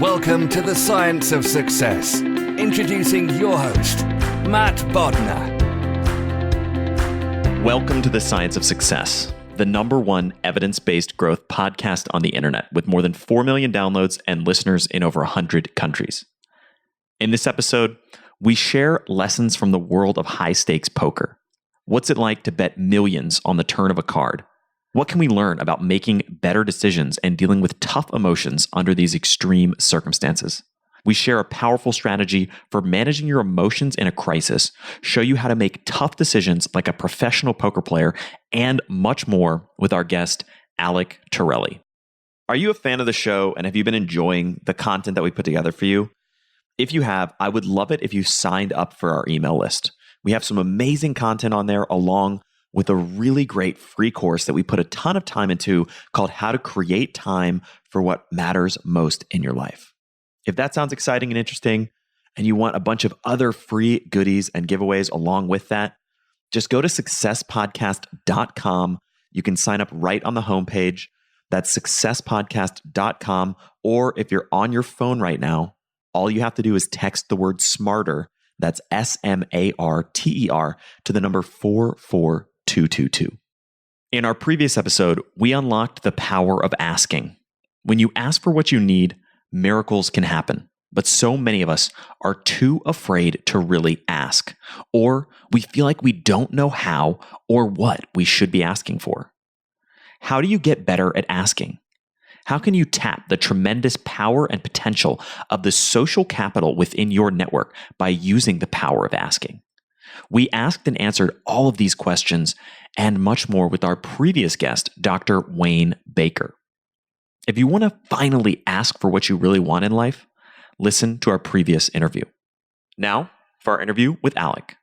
Welcome to the Science of Success. Introducing your host, Matt Bodnar. Welcome to the Science of Success, the #1 evidence-based growth podcast on the internet with more than 4 million downloads and listeners in over 100 countries. In this episode, we share lessons from the world of high-stakes poker. What's it like to bet millions on the turn of a card? What can we learn about making better decisions and dealing with tough emotions under these extreme circumstances? We share a powerful strategy for managing your emotions in a crisis, show you how to make tough decisions like a professional poker player, and much more with our guest, Alec Torelli. Are you a fan of the show and have you been enjoying the content that we put together for you? If you have, I would love it if you signed up for our email list. We have some amazing content on there along with a really great free course that we put a ton of time into called How to Create Time for What Matters Most in Your Life. If that sounds exciting and interesting, and you want a bunch of other free goodies and giveaways along with that, just go to successpodcast.com. You can sign up right on the homepage. That's successpodcast.com. Or if you're on your phone right now, all you have to do is text the word SMARTER, that's SMARTER, to the number 44222. In our previous episode, we unlocked the power of asking. When you ask for what you need, miracles can happen. But so many of us are too afraid to really ask, or we feel like we don't know how or what we should be asking for. How do you get better at asking? How can you tap the tremendous power and potential of the social capital within your network by using the power of asking? We asked and answered all of these questions and much more with our previous guest, Dr. Wayne Baker. If you want to finally ask for what you really want in life, listen to our previous interview. Now, for our interview with Alec.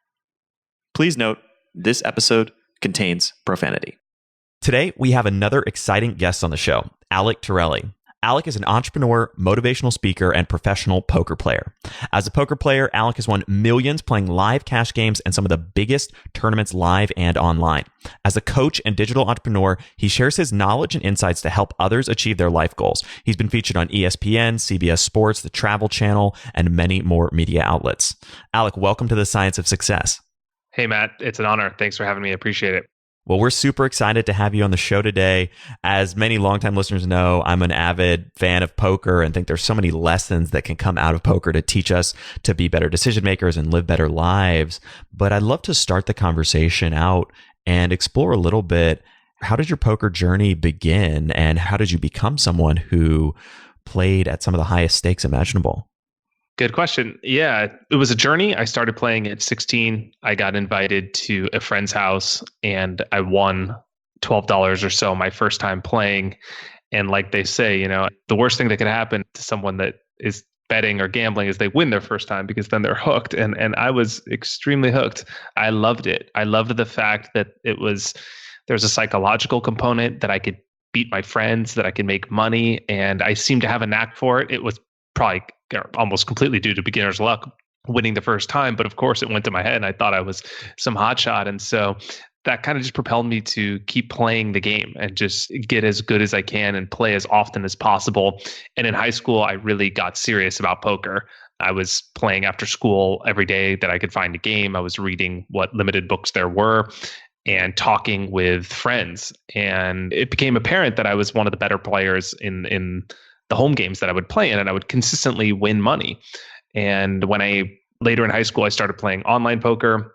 Please note, this episode contains profanity. Today, we have another exciting guest on the show, Alec Torelli. Alec is an entrepreneur, motivational speaker, and professional poker player. As a poker player, Alec has won millions playing live cash games and some of the biggest tournaments live and online. As a coach and digital entrepreneur, he shares his knowledge and insights to help others achieve their life goals. He's been featured on ESPN, CBS Sports, the Travel Channel, and many more media outlets. Alec, welcome to the Science of Success. Hey, Matt. It's an honor. Thanks for having me. I appreciate it. Well, we're super excited to have you on the show today. As many longtime listeners know, I'm an avid fan of poker and think there's so many lessons that can come out of poker to teach us to be better decision makers and live better lives. But I'd love to start the conversation out and explore a little bit, how did your poker journey begin and how did you become someone who played at some of the highest stakes imaginable? Good question. Yeah, it was a journey. I started playing at 16. I got invited to a friend's house and I won $12 or so my first time playing. And like they say, the worst thing that could happen to someone that is betting or gambling is they win their first time because then they're hooked. And I was extremely hooked. I loved it. I loved the fact that there's a psychological component that I could beat my friends, that I could make money. And I seemed to have a knack for it. It was probably almost completely due to beginner's luck winning the first time. But of course it went to my head and I thought I was some hotshot. And so that kind of just propelled me to keep playing the game and just get as good as I can and play as often as possible. And in high school, I really got serious about poker. I was playing after school every day that I could find a game. I was reading what limited books there were and talking with friends. And it became apparent that I was one of the better players in the home games that I would play in, and I would consistently win money. And when later in high school, I started playing online poker.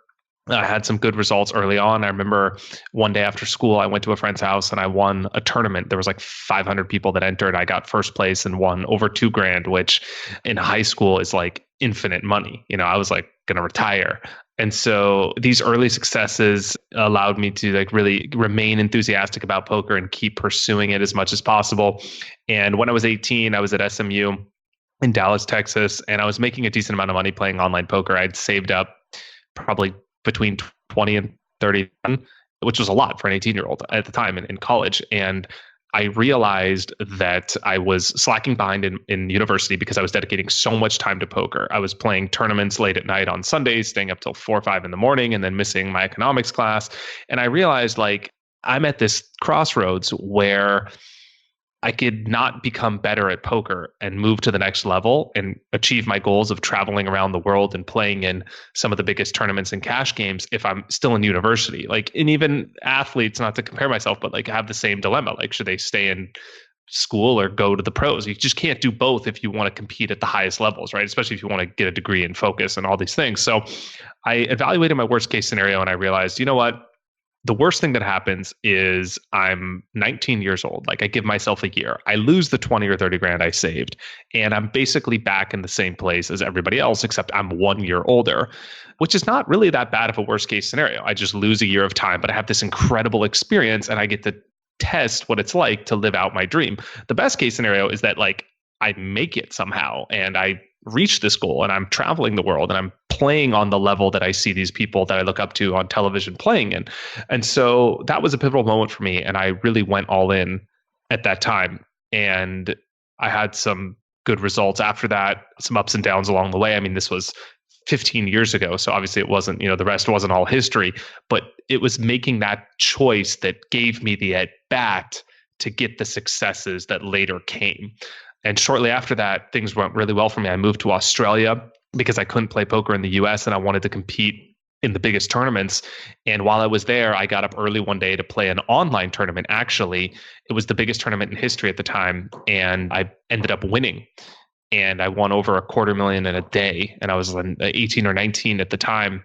I had some good results early on. I remember one day after school, I went to a friend's house and I won a tournament. There was like 500 people that entered. I got first place and won over $2,000, which in high school is like infinite money. I was like going to retire. And so these early successes allowed me to like really remain enthusiastic about poker and keep pursuing it as much as possible. And when I was 18, I was at SMU in Dallas, Texas, and I was making a decent amount of money playing online poker. I'd saved up probably between 20 and 30, which was a lot for an 18-year-old at the time in college. And I realized that I was slacking behind in university because I was dedicating so much time to poker. I was playing tournaments late at night on Sundays, staying up till 4 or 5 in the morning, and then missing my economics class. And I realized like I'm at this crossroads where I could not become better at poker and move to the next level and achieve my goals of traveling around the world and playing in some of the biggest tournaments and cash games if I'm still in university. Like, and even athletes, not to compare myself, but like have the same dilemma. Like, should they stay in school or go to the pros? You just can't do both if you want to compete at the highest levels, right? Especially if you want to get a degree in focus and all these things. So I evaluated my worst case scenario and I realized, you know what? The worst thing that happens is I'm 19 years old. Like, I give myself a year. I lose the 20 or 30 grand I saved, and I'm basically back in the same place as everybody else, except I'm 1 year older, which is not really that bad of a worst case scenario. I just lose a year of time, but I have this incredible experience and I get to test what it's like to live out my dream. The best case scenario is that like I make it somehow and I reach this goal and I'm traveling the world and I'm playing on the level that I see these people that I look up to on television playing in. And so that was a pivotal moment for me. And I really went all in at that time. And I had some good results after that, some ups and downs along the way. I mean, this was 15 years ago. So obviously it wasn't, the rest wasn't all history, but it was making that choice that gave me the at bat to get the successes that later came. And shortly after that, things went really well for me. I moved to Australia because I couldn't play poker in the US and I wanted to compete in the biggest tournaments. And while I was there, I got up early one day to play an online tournament. Actually, it was the biggest tournament in history at the time. And I ended up winning. And I won over $250,000 in a day. And I was 18 or 19 at the time.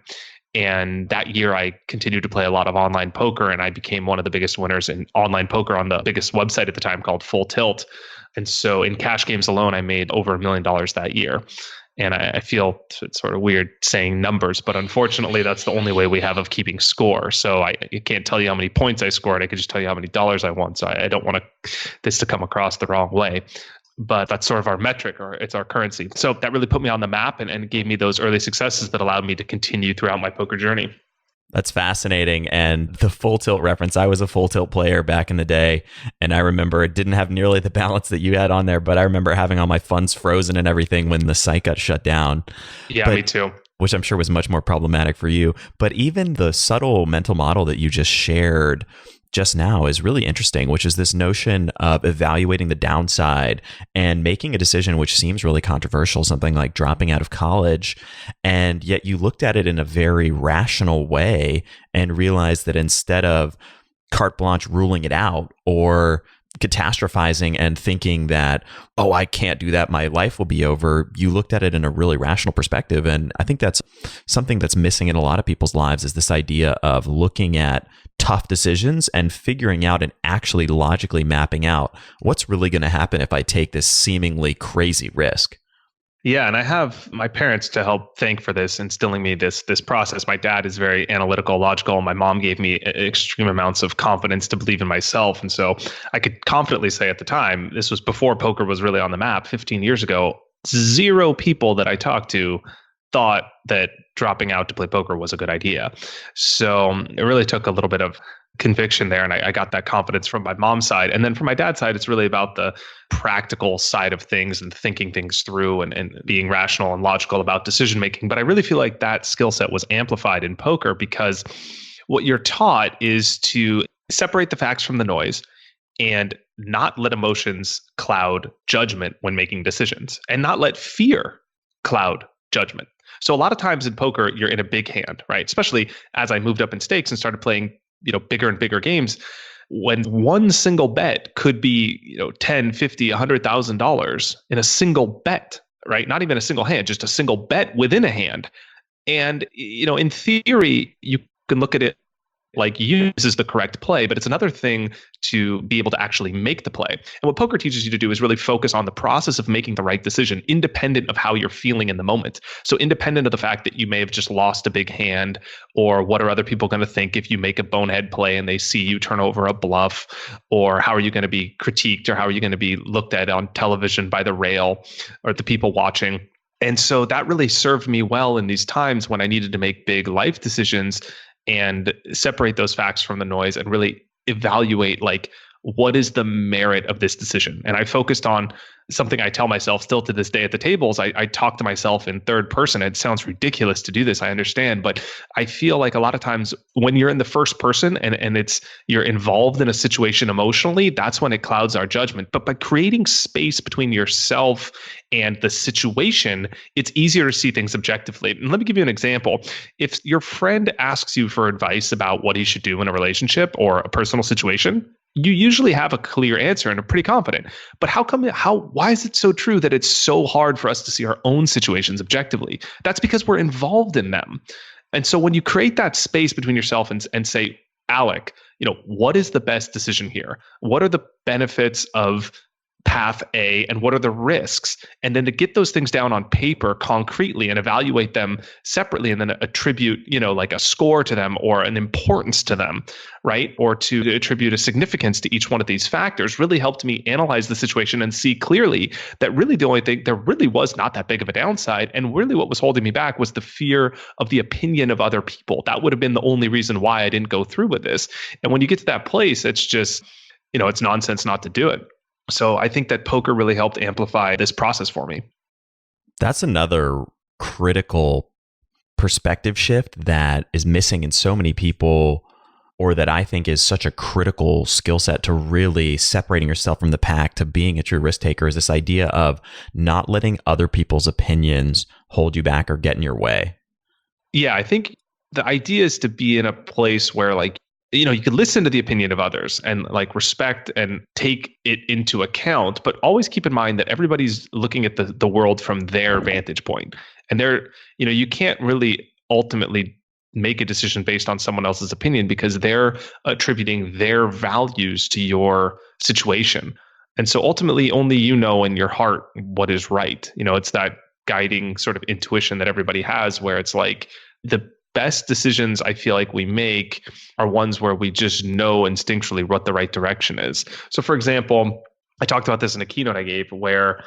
And that year, I continued to play a lot of online poker. And I became one of the biggest winners in online poker on the biggest website at the time called Full Tilt. And so in cash games alone, I made over $1 million that year. And I feel it's sort of weird saying numbers, but unfortunately, that's the only way we have of keeping score. So I can't tell you how many points I scored. I could just tell you how many dollars I won. So I don't want this to come across the wrong way. But that's sort of our metric, or it's our currency. So that really put me on the map and gave me those early successes that allowed me to continue throughout my poker journey. That's fascinating. And the Full Tilt reference, I was a Full Tilt player back in the day. And I remember it didn't have nearly the balance that you had on there, but I remember having all my funds frozen and everything when the site got shut down. Yeah, me too. Which I'm sure was much more problematic for you. But even the subtle mental model that you just shared just now is really interesting, which is this notion of evaluating the downside and making a decision which seems really controversial, something like dropping out of college. And yet you looked at it in a very rational way and realized that instead of carte blanche ruling it out or catastrophizing and thinking that, oh, I can't do that, my life will be over, you looked at it in a really rational perspective. And I think that's something that's missing in a lot of people's lives, is this idea of looking at tough decisions and figuring out and actually logically mapping out what's really going to happen if I take this seemingly crazy risk. Yeah, and I have my parents to help thank for this, instilling me this process. My dad is very analytical, logical, and my mom gave me extreme amounts of confidence to believe in myself. And so I could confidently say at the time, this was before poker was really on the map 15 years ago, 0 people that I talked to thought that dropping out to play poker was a good idea. So it really took a little bit of conviction there. And I got that confidence from my mom's side. And then from my dad's side, it's really about the practical side of things and thinking things through and being rational and logical about decision making. But I really feel like that skill set was amplified in poker because what you're taught is to separate the facts from the noise and not let emotions cloud judgment when making decisions, and not let fear cloud judgment. So a lot of times in poker, you're in a big hand, right? Especially as I moved up in stakes and started playing, bigger and bigger games, when one single bet could be, $10, $50, $100,000 in a single bet, right? Not even a single hand, just a single bet within a hand. And, in theory, you can look at it like this is the correct play, but it's another thing to be able to actually make the play. And what poker teaches you to do is really focus on the process of making the right decision, independent of how you're feeling in the moment. So independent of the fact that you may have just lost a big hand, or what are other people going to think if you make a bonehead play and they see you turn over a bluff, or how are you going to be critiqued, or how are you going to be looked at on television by the rail or the people watching. And so that really served me well in these times when I needed to make big life decisions and separate those facts from the noise and really evaluate, like, what is the merit of this decision? And I focused on something I tell myself still to this day at the tables. I talk to myself in third person. It sounds ridiculous to do this, I understand, but I feel like a lot of times when you're in the first person and you're involved in a situation emotionally, that's when it clouds our judgment. But by creating space between yourself and the situation, it's easier to see things objectively. And let me give you an example. If your friend asks you for advice about what he should do in a relationship or a personal situation, you usually have a clear answer and are pretty confident. But why is it so true that it's so hard for us to see our own situations objectively? That's because we're involved in them. And so when you create that space between yourself and say, Alec, what is the best decision here? What are the benefits of path A and what are the risks? And then to get those things down on paper concretely and evaluate them separately and then attribute, like a score to them or an importance to them, right? Or to attribute a significance to each one of these factors really helped me analyze the situation and see clearly that really the only thing, there really was not that big of a downside. And really what was holding me back was the fear of the opinion of other people. That would have been the only reason why I didn't go through with this. And when you get to that place, it's just, it's nonsense not to do it. So I think that poker really helped amplify this process for me. That's another critical perspective shift that is missing in so many people, or that I think is such a critical skill set to really separating yourself from the pack to being a true risk taker, is this idea of not letting other people's opinions hold you back or get in your way. Yeah, I think the idea is to be in a place where you could listen to the opinion of others and respect and take it into account, but always keep in mind that everybody's looking at the world from their vantage point. And you can't really ultimately make a decision based on someone else's opinion because they're attributing their values to your situation. And so ultimately only in your heart what is right. It's that guiding sort of intuition that everybody has where it's like the best decisions I feel like we make are ones where we just know instinctually what the right direction is. So for example, I talked about this in a keynote I gave where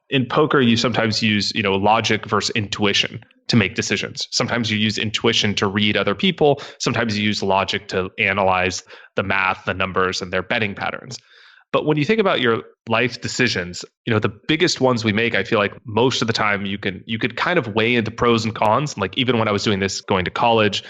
in poker, you sometimes use, logic versus intuition to make decisions. Sometimes you use intuition to read other people. Sometimes you use logic to analyze the math, the numbers, and their betting patterns. But when you think about your life decisions, the biggest ones we make, I feel like most of the time you could kind of weigh into pros and cons. Like even when I was doing this, going to college,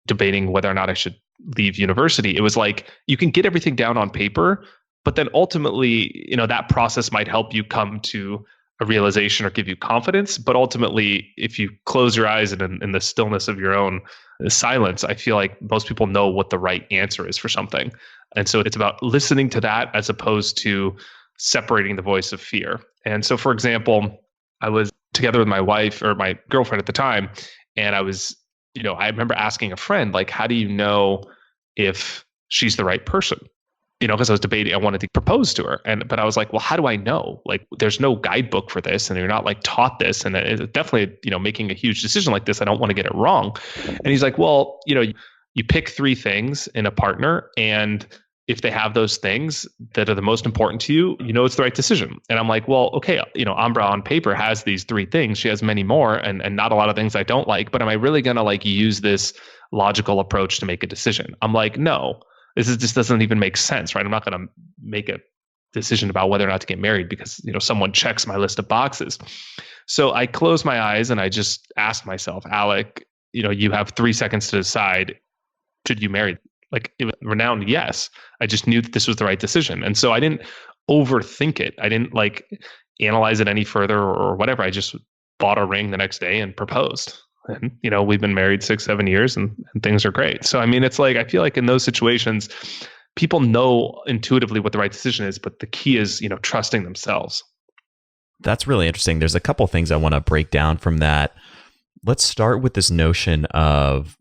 debating whether or not I should leave university, it was like you can get everything down on paper, but then ultimately, that process might help you come to a realization or give you confidence. But ultimately, if you close your eyes and in the stillness of your own silence, I feel like most people know what the right answer is for something. And so it's about listening to that as opposed to separating the voice of fear. And so, for example, I was together with my wife or my girlfriend at the time, and I was, I remember asking a friend, how do you know if she's the right person? Because I was debating, I wanted to propose to her. But I was like, well, how do I know? There's no guidebook for this and you're not taught this. And it's definitely, making a huge decision like this, I don't want to get it wrong. And he's like, well, you pick 3 things in a partner, and if they have those things that are the most important to you, it's the right decision. And I'm like, well, okay, Ambra on paper has these 3 things. She has many more and not a lot of things I don't like, but am I really going to use this logical approach to make a decision? I'm like, no, just doesn't even make sense, right? I'm not going to make a decision about whether or not to get married because, someone checks my list of boxes. So I closed my eyes and I just asked myself, Alec, you have 3 seconds to decide, should you marry? It was renowned yes. I just knew that this was the right decision. And so I didn't overthink it. I didn't analyze it any further or whatever. I just bought a ring the next day and proposed. And, we've been married 6-7 years and things are great. So, I mean, it's I feel like in those situations, people know intuitively what the right decision is, but the key is, trusting themselves. That's really interesting. There's a couple things I want to break down from that. Let's start with this notion of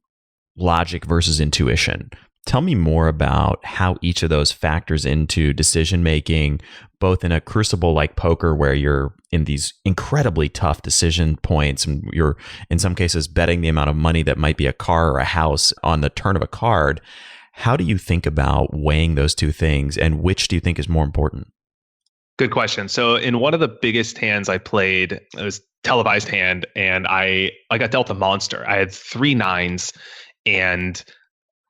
logic versus intuition. Tell me more about how each of those factors into decision making, both in a crucible like poker, where you're in these incredibly tough decision points and you're in some cases betting the amount of money that might be a car or a house on the turn of a card. How do you think about weighing those 2 things, and which do you think is more important? Good question. So in one of the biggest hands I played, it was televised hand, and I got dealt a monster. I had 3 9s, and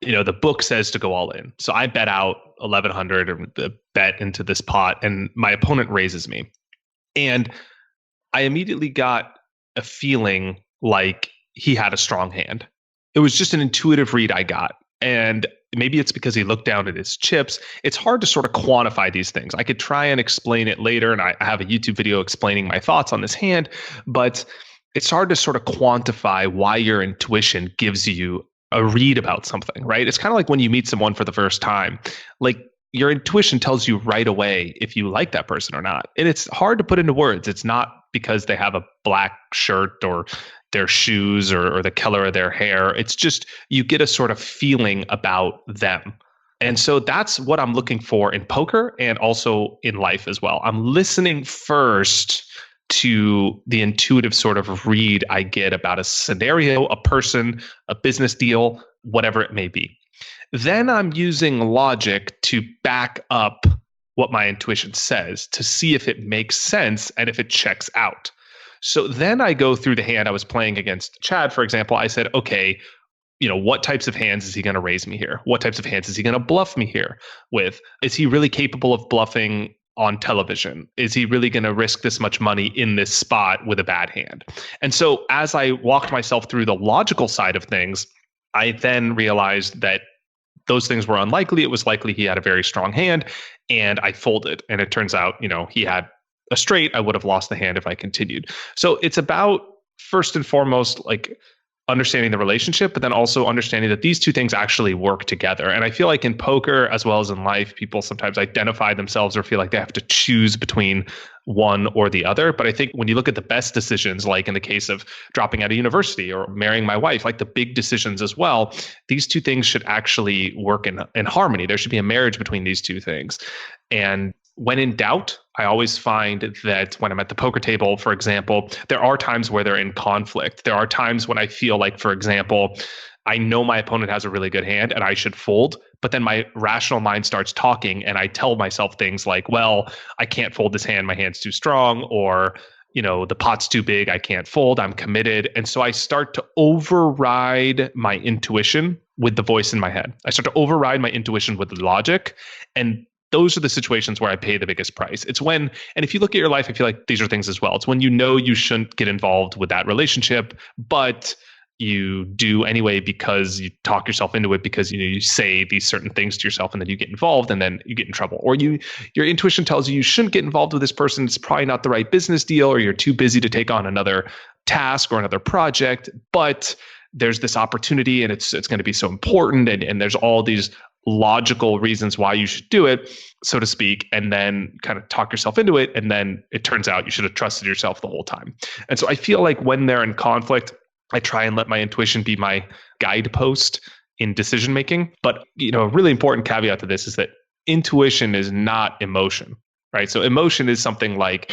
the book says to go all in. So I bet out 1,100 or the bet into this pot, and my opponent raises me. And I immediately got a feeling like he had a strong hand. It was just an intuitive read I got. And maybe it's because he looked down at his chips. It's hard to sort of quantify these things. I could try and explain it later, and I have a YouTube video explaining my thoughts on this hand, but it's hard to sort of quantify why your intuition gives you a read about something, right? It's kind of like when you meet someone for the first time. Like, your intuition tells you right away if you like that person or not. And it's hard to put into words. It's not because they have a black shirt or their shoes or the color of their hair. It's just you get a sort of feeling about them. And so that's what I'm looking for in poker and also in life as well. I'm listening first to the intuitive sort of read I get about a scenario, a person, a business deal, whatever it may be. Then I'm using logic to back up what my intuition says to see if it makes sense and if it checks out. So then I go through the hand I was playing against Chad, for example. I said, okay, what types of hands is he going to raise me here? What types of hands is he going to bluff me here with? Is he really capable of bluffing on television? Is he really going to risk this much money in this spot with a bad hand? And so as I walked myself through the logical side of things, I then realized that those things were unlikely. It was likely he had a very strong hand, and I folded. And it turns out, he had a straight. I would have lost the hand if I continued. So it's about, first and foremost, like understanding the relationship, but then also understanding that these two things actually work together. And I feel like in poker, as well as in life, people sometimes identify themselves or feel like they have to choose between one or the other. But I think when you look at the best decisions, like in the case of dropping out of university or marrying my wife, like the big decisions as well, these two things should actually work in harmony. There should be a marriage between these two things. And when in doubt, I always find that when I'm at the poker table, for example, there are times where they're in conflict. There are times when I feel like, for example, I know my opponent has a really good hand and I should fold, but then my rational mind starts talking and I tell myself things like, well, I can't fold this hand. My hand's too strong, or, the pot's too big. I can't fold. I'm committed. And so I start to override my intuition with the voice in my head. I start to override my intuition with the logic. And those are the situations where I pay the biggest price. It's when, and if you look at your life, I feel like these are things as well. It's when you shouldn't get involved with that relationship, but you do anyway because you talk yourself into it, because you say these certain things to yourself and then you get involved and then you get in trouble. Or your intuition tells you shouldn't get involved with this person. It's probably not the right business deal, or you're too busy to take on another task or another project, but there's this opportunity and it's going to be so important, and there's all these logical reasons why you should do it, so to speak, and then kind of talk yourself into it. And then it turns out you should have trusted yourself the whole time. And so I feel like when they're in conflict, I try and let my intuition be my guidepost in decision making. But, a really important caveat to this is that intuition is not emotion, right? So emotion is something like,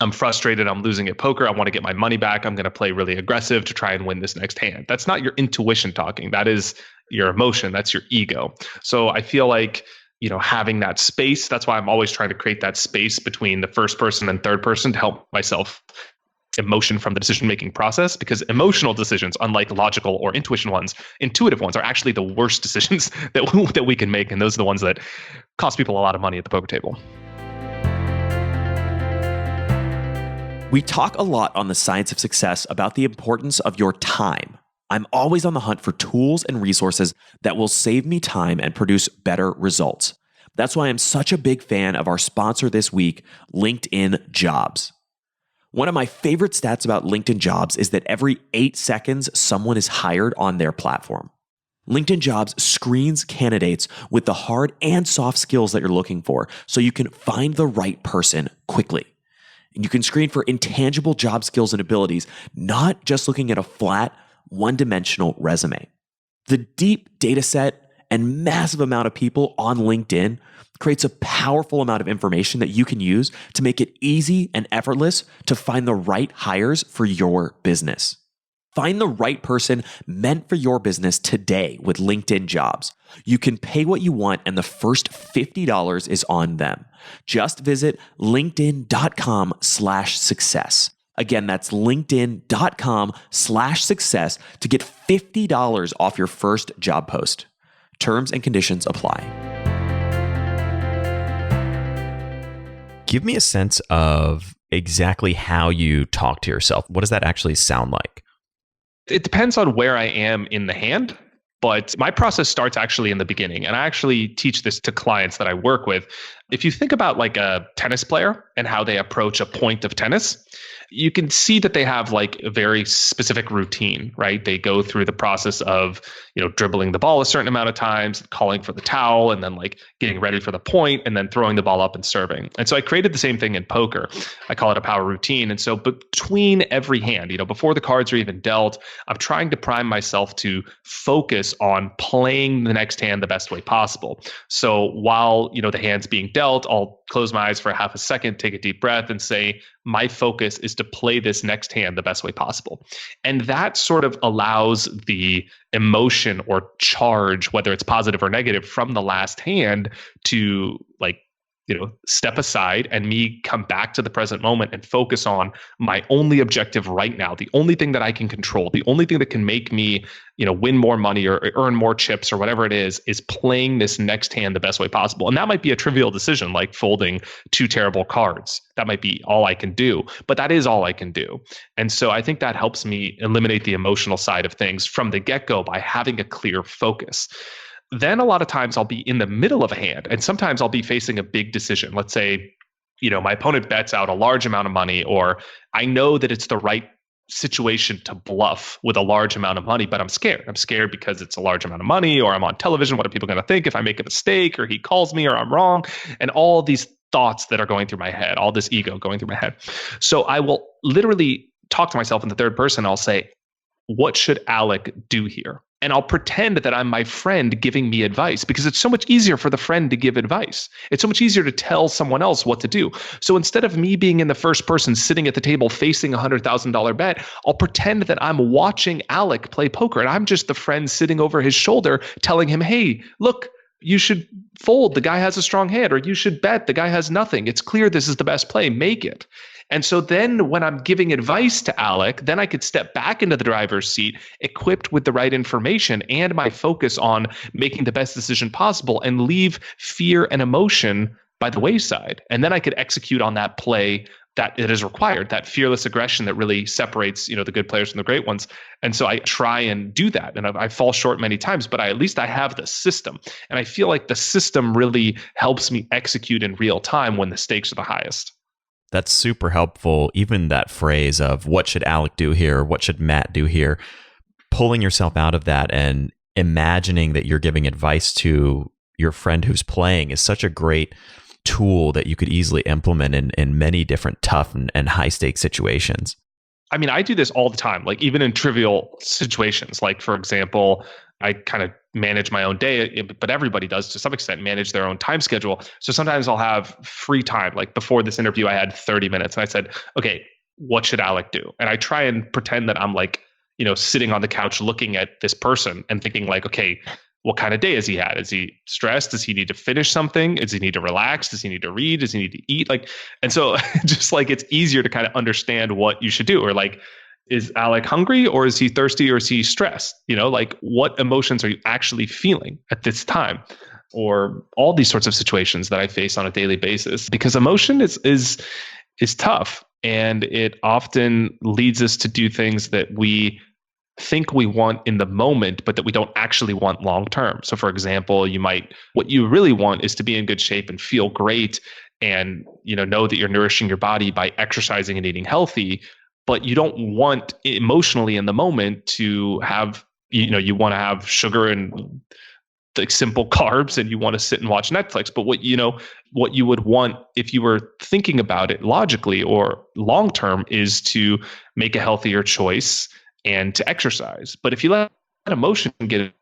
I'm frustrated, I'm losing at poker, I want to get my money back, I'm going to play really aggressive to try and win this next hand. That's not your intuition talking. That is your emotion. That's your ego. So I feel like, having that space, that's why I'm always trying to create that space between the first person and third person to help myself emotion from the decision-making process, because emotional decisions, unlike logical or intuitive ones are actually the worst decisions that we can make. And those are the ones that cost people a lot of money at the poker table. We talk a lot on the Science of Success about the importance of your time. I'm always on the hunt for tools and resources that will save me time and produce better results. That's why I'm such a big fan of our sponsor this week, LinkedIn Jobs. One of my favorite stats about LinkedIn Jobs is that every 8 seconds, someone is hired on their platform. LinkedIn Jobs screens candidates with the hard and soft skills that you're looking for, so you can find the right person quickly. And you can screen for intangible job skills and abilities, not just looking at a flat, one-dimensional resume. The deep data set and massive amount of people on LinkedIn creates a powerful amount of information that you can use to make it easy and effortless to find the right hires for your business. Find the right person meant for your business today with LinkedIn Jobs. You can pay what you want, and the first $50 is on them. Just visit linkedin.com/success. Again, that's linkedin.com/success to get $50 off your first job post. Terms and conditions apply. Give me a sense of exactly how you talk to yourself. What does that actually sound like? It depends on where I am in the hand, but my process starts actually in the beginning. And I actually teach this to clients that I work with. If you think about like a tennis player and how they approach a point of tennis, you can see that they have like a very specific routine, right? They go through the process of, dribbling the ball a certain amount of times, calling for the towel, and then like getting ready for the point, and then throwing the ball up and serving. And so I created the same thing in poker. I call it a power routine. And so between every hand, before the cards are even dealt, I'm trying to prime myself to focus on playing the next hand the best way possible. So while, the hand's being dealt, I'll close my eyes for half a second, take a deep breath, and say, my focus is to play this next hand the best way possible. And that sort of allows the emotion or charge, whether it's positive or negative, from the last hand to step aside and me come back to the present moment and focus on my only objective right now, the only thing that I can control, the only thing that can make me, win more money or earn more chips or whatever it is playing this next hand the best way possible. And that might be a trivial decision like folding two terrible cards. That might be all I can do, but that is all I can do. And so I think that helps me eliminate the emotional side of things from the get-go by having a clear focus. Then a lot of times I'll be in the middle of a hand, and sometimes I'll be facing a big decision. Let's say, my opponent bets out a large amount of money, or I know that it's the right situation to bluff with a large amount of money, but I'm scared. I'm scared because it's a large amount of money, or I'm on television. What are people going to think if I make a mistake, or he calls me, or I'm wrong? And all these thoughts that are going through my head, all this ego going through my head. So I will literally talk to myself in the third person. I'll say, what should Alec do here? And I'll pretend that I'm my friend giving me advice, because it's so much easier for the friend to give advice. It's so much easier to tell someone else what to do. So instead of me being in the first person sitting at the table facing a $100,000 bet, I'll pretend that I'm watching Alec play poker, and I'm just the friend sitting over his shoulder telling him, hey, look, you should fold. The guy has a strong hand, or you should bet. The guy has nothing. It's clear this is the best play. Make it. And so then when I'm giving advice to Alec, then I could step back into the driver's seat equipped with the right information and my focus on making the best decision possible, and leave fear and emotion by the wayside. And then I could execute on that play that it is required, that fearless aggression that really separates, the good players from the great ones. And so I try and do that. And I fall short many times, but at least I have the system. And I feel like the system really helps me execute in real time when the stakes are the highest. That's super helpful. Even that phrase of what should Alec do here? What should Matt do here? Pulling yourself out of that and imagining that you're giving advice to your friend who's playing is such a great tool that you could easily implement in many different tough and high stakes situations. I mean, I do this all the time, like even in trivial situations. Like, for example, I kind of manage my own day, but everybody does to some extent manage their own time schedule. So sometimes I'll have free time. Like before this interview, I had 30 minutes and I said, okay, what should Alec do? And I try and pretend that I'm like, sitting on the couch looking at this person and thinking like, okay, what kind of day has he had? Is he stressed? Does he need to finish something? Does he need to relax? Does he need to read? Does he need to eat? And so just like, it's easier to kind of understand what you should do. Or like, is Alec hungry, or is he thirsty, or is he stressed? What emotions are you actually feeling at this time? Or all these sorts of situations that I face on a daily basis, because emotion is tough, and it often leads us to do things that we think we want in the moment, but that we don't actually want long term. So for example, what you really want is to be in good shape and feel great, and know that you're nourishing your body by exercising and eating healthy. But you don't want emotionally in the moment to have, you want to have sugar and like simple carbs, and you want to sit and watch Netflix. But what you would want if you were thinking about it logically or long term is to make a healthier choice and to exercise. But if you let emotion get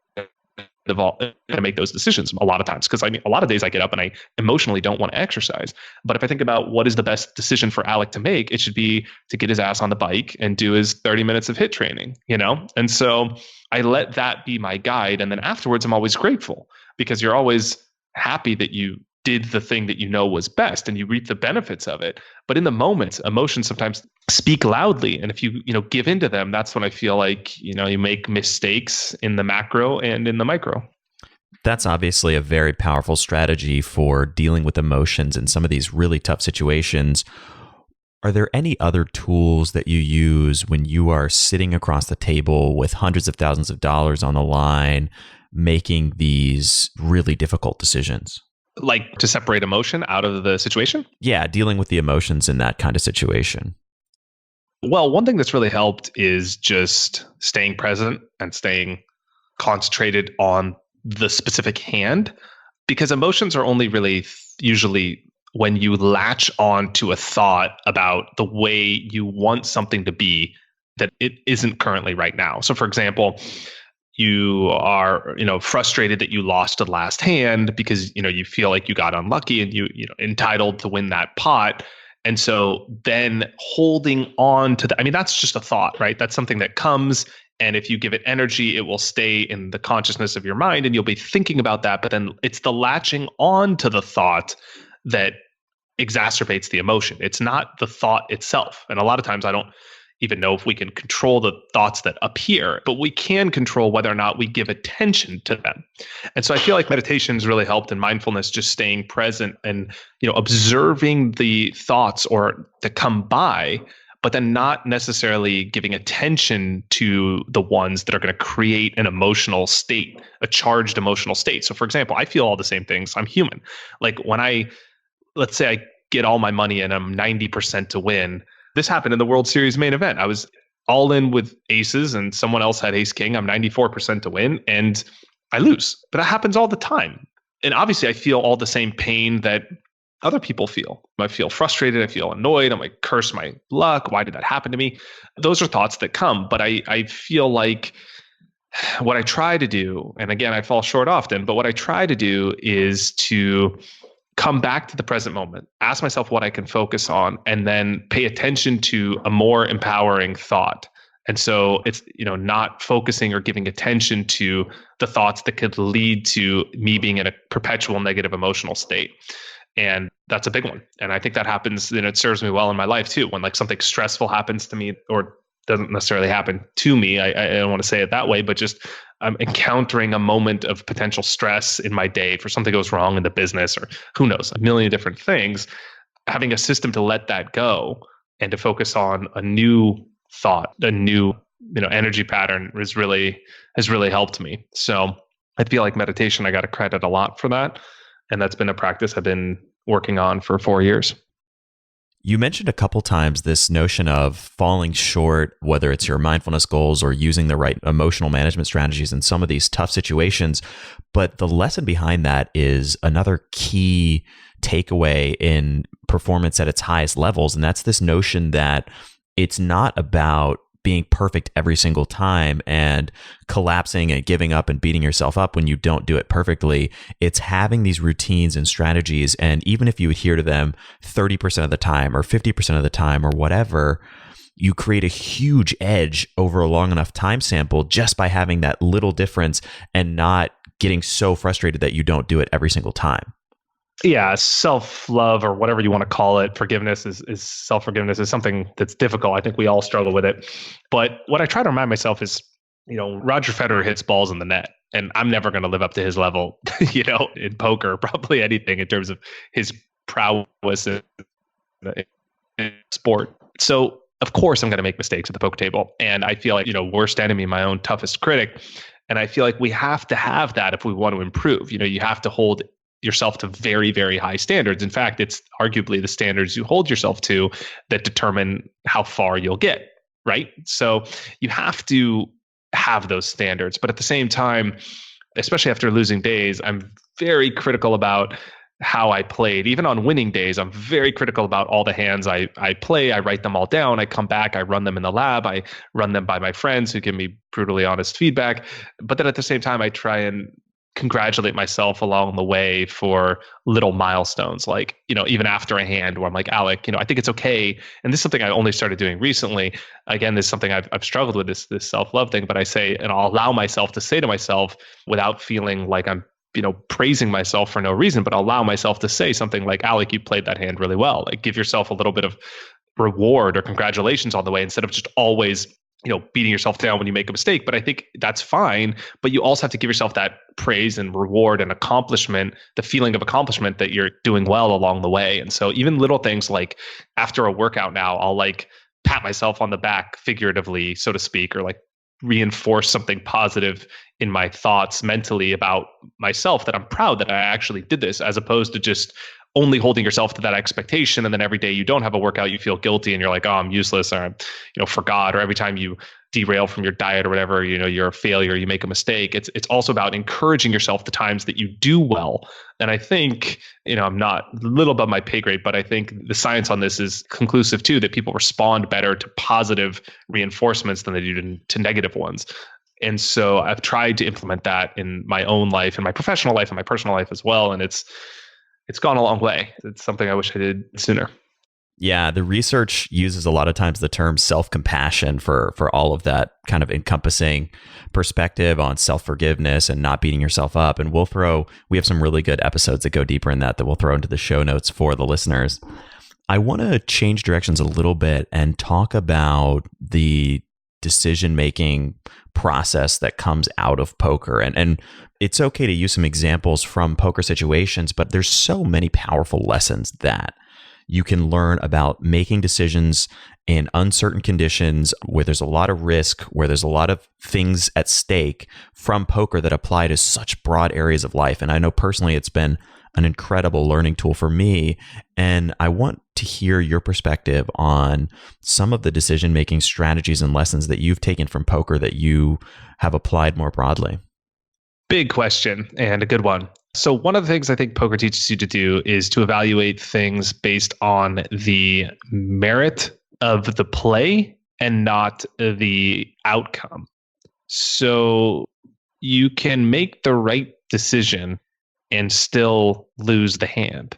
involved and make those decisions a lot of times, because a lot of days I get up and I emotionally don't want to exercise. But if I think about what is the best decision for Alec to make, it should be to get his ass on the bike and do his 30 minutes of HIIT training, And so I let that be my guide. And then afterwards, I'm always grateful, because you're always happy that you did the thing that was best and you reap the benefits of it. But in the moment, emotions sometimes speak loudly. And if you give into them, that's when I feel like, you make mistakes in the macro and in the micro. That's obviously a very powerful strategy for dealing with emotions in some of these really tough situations. Are there any other tools that you use when you are sitting across the table with hundreds of thousands of dollars on the line, making these really difficult decisions? Like to separate emotion out of the situation? Yeah, dealing with the emotions in that kind of situation. Well, one thing that's really helped is just staying present and staying concentrated on the specific hand, because emotions are only really usually when you latch on to a thought about the way you want something to be that it isn't currently right now. So for example, you are, frustrated that you lost the last hand because, you feel like you got unlucky and entitled to win that pot. And so then holding on to that's just a thought, right? That's something that comes. And if you give it energy, it will stay in the consciousness of your mind and you'll be thinking about that. But then it's the latching on to the thought that exacerbates the emotion. It's not the thought itself. And a lot of times I don't even know if we can control the thoughts that appear, but we can control whether or not we give attention to them. And so I feel like meditation has really helped in mindfulness, just staying present and, observing the thoughts or that come by, but then not necessarily giving attention to the ones that are going to create an emotional state, a charged emotional state. So for example, I feel all the same things. I'm human. Like when let's say I get all my money and I'm 90% to win. This happened in the World Series main event. I was all in with aces and someone else had ace king. I'm 94% to win and I lose. But that happens all the time. And obviously I feel all the same pain that other people feel. I feel frustrated. I feel annoyed. I'm like, curse my luck. Why did that happen to me? Those are thoughts that come. But I feel like what I try to do, and again, I fall short often, but what I try to do is to come back to the present moment, ask myself what I can focus on, and then pay attention to a more empowering thought. And so it's, not focusing or giving attention to the thoughts that could lead to me being in a perpetual negative emotional state. And that's a big one. And I think that happens, and it serves me well in my life too. When like something stressful happens to me, or doesn't necessarily happen to me, I don't want to say it that way, but just I'm encountering a moment of potential stress in my day for something goes wrong in the business, or who knows, a million different things. Having a system to let that go and to focus on a new thought, a new energy pattern has really helped me. So I feel like meditation, I got to credit a lot for that. And that's been a practice I've been working on for 4 years. You mentioned a couple times this notion of falling short, whether it's your mindfulness goals or using the right emotional management strategies in some of these tough situations. But the lesson behind that is another key takeaway in performance at its highest levels. And that's this notion that it's not about being perfect every single time and collapsing and giving up and beating yourself up when you don't do it perfectly. It's having these routines and strategies. And even if you adhere to them 30% of the time or 50% of the time or whatever, you create a huge edge over a long enough time sample just by having that little difference and not getting so frustrated that you don't do it every single time. Yeah, self-love or whatever you want to call it, forgiveness is self-forgiveness is something that's difficult. I think we all struggle with it. But what I try to remind myself is, Roger Federer hits balls in the net, and I'm never going to live up to his level, in poker, probably anything in terms of his prowess in sport. So of course I'm going to make mistakes at the poker table. And I feel like, worst enemy, my own toughest critic. And I feel like we have to have that if we want to improve. You have to hold yourself to very, very high standards. In fact, it's arguably the standards you hold yourself to that determine how far you'll get, right? So you have to have those standards. But at the same time, especially after losing days, I'm very critical about how I played. Even on winning days, I'm very critical about all the hands I play. I write them all down. I come back. I run them in the lab. I run them by my friends who give me brutally honest feedback. But then at the same time, I try and congratulate myself along the way for little milestones, like, even after a hand where I'm like, Alec, I think it's okay. And this is something I only started doing recently. Again, this is something I've struggled with, this self-love thing, but I say, and I'll allow myself to say to myself without feeling like I'm, praising myself for no reason, but I'll allow myself to say something like, Alec, you played that hand really well. Like give yourself a little bit of reward or congratulations on the way instead of just always beating yourself down when you make a mistake. But I think that's fine. But you also have to give yourself that praise and reward and accomplishment, the feeling of accomplishment that you're doing well along the way. And so even little things like after a workout now, I'll like pat myself on the back figuratively, so to speak, or like reinforce something positive in my thoughts mentally about myself, that I'm proud that I actually did this, as opposed to just only holding yourself to that expectation. And then every day you don't have a workout, you feel guilty and you're like, oh, I'm useless, or I'm, forgot, or every time you derail from your diet or whatever, you're a failure, you make a mistake. It's also about encouraging yourself the times that you do well. And I think, I'm not a little above my pay grade, but I think the science on this is conclusive too, that people respond better to positive reinforcements than they do to negative ones. And so I've tried to implement that in my own life, in my professional life, and my personal life as well. And it's gone a long way. It's something I wish I did sooner. Yeah, the research uses a lot of times the term self-compassion for all of that kind of encompassing perspective on self-forgiveness and not beating yourself up. And we have some really good episodes that go deeper in that we'll throw into the show notes for the listeners. I want to change directions a little bit and talk about the decision-making process that comes out of poker. And it's okay to use some examples from poker situations, but there's so many powerful lessons that you can learn about making decisions in uncertain conditions where there's a lot of risk, where there's a lot of things at stake from poker that apply to such broad areas of life. And I know personally it's been an incredible learning tool for me. And I want to hear your perspective on some of the decision-making strategies and lessons that you've taken from poker that you have applied more broadly. Big question and a good one. So one of the things I think poker teaches you to do is to evaluate things based on the merit of the play and not the outcome. So you can make the right decision and still lose the hand.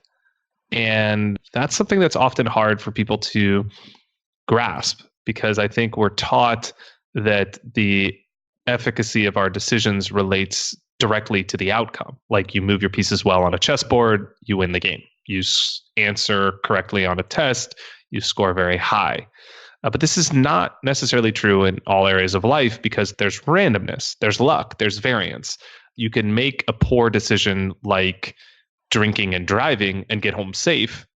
And that's something that's often hard for people to grasp, because I think we're taught that the efficacy of our decisions relates directly to the outcome. Like you move your pieces well on a chessboard, you win the game. You answer correctly on a test, you score very high. But this is not necessarily true in all areas of life, because there's randomness, there's luck, there's variance. You can make a poor decision like drinking and driving and get home safe,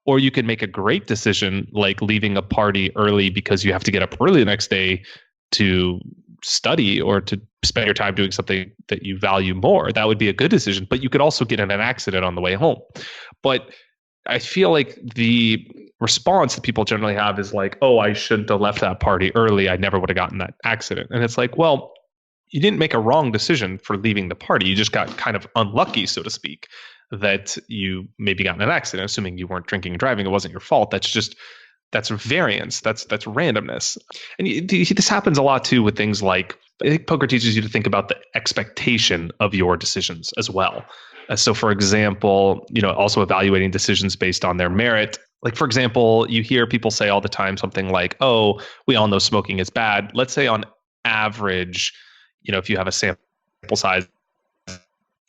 or you can make a great decision like leaving a party early because you have to get up early the next day to study or to spend your time doing something that you value more. That would be a good decision, but you could also get in an accident on the way home. But I feel like the response that people generally have is like, oh, I shouldn't have left that party early, I never would have gotten that accident. And it's like, well, you didn't make a wrong decision for leaving the party. You just got kind of unlucky, so to speak, that you maybe got in an accident, assuming you weren't drinking and driving. It wasn't your fault. That's variance. That's randomness. And this happens a lot too with things like, I think poker teaches you to think about the expectation of your decisions as well. So for example, also evaluating decisions based on their merit. Like for example, you hear people say all the time something like, oh, we all know smoking is bad. Let's say on average, if you have a sample size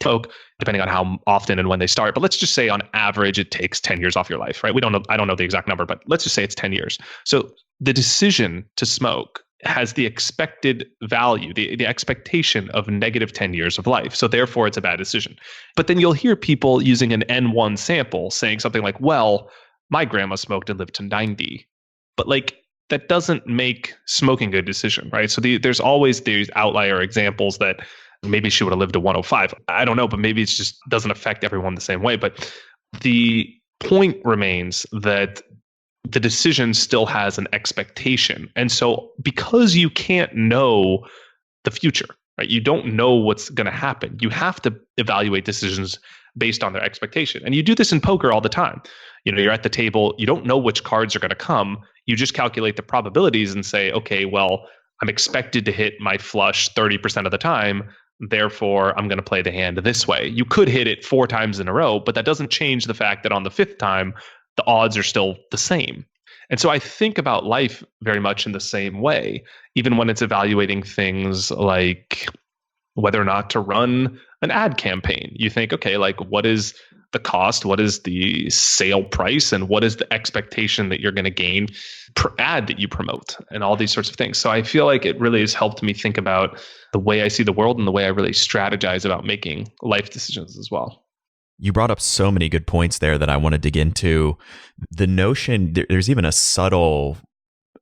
smoke, depending on how often and when they start. But let's just say on average, it takes 10 years off your life, right? I don't know the exact number, but let's just say it's 10 years. So the decision to smoke has the expected value, the expectation of negative 10 years of life. So therefore, it's a bad decision. But then you'll hear people using an N1 sample saying something like, well, my grandma smoked and lived to 90. But like, that doesn't make smoking a good decision, right? So there's always these outlier examples that maybe she would have lived to 105. I don't know, but maybe it just doesn't affect everyone the same way. But the point remains that the decision still has an expectation. And so because you can't know the future, right? You don't know what's going to happen. You have to evaluate decisions based on their expectation. And you do this in poker all the time. You're at the table, you don't know which cards are going to come. You just calculate the probabilities and say, okay, well, I'm expected to hit my flush 30% of the time. Therefore, I'm going to play the hand this way. You could hit it 4 times in a row, but that doesn't change the fact that on the 5th time, the odds are still the same. And so I think about life very much in the same way, even when it's evaluating things like whether or not to run an ad campaign. You think, okay, like what is the cost, what is the sale price, and what is the expectation that you're going to gain per ad that you promote, and all these sorts of things. So I feel like it really has helped me think about the way I see the world and the way I really strategize about making life decisions as well. You brought up so many good points there that I want to dig into. The notion, there's even a subtle